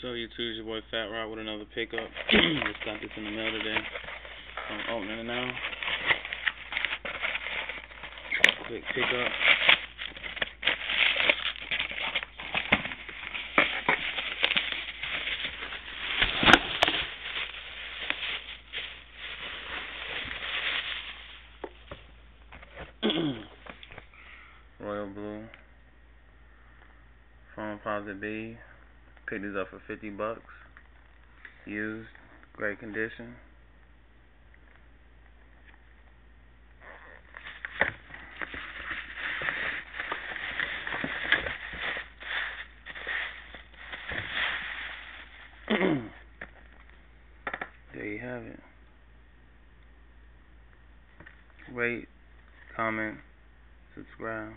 So YouTube, it's your boy Fat Rock with another pickup. Just got this in the mail today. I'm opening it now. Quick pickup. Royal Blue foamposite B. Picked these up for $50. Used, great condition. There you have it. Rate, comment, subscribe.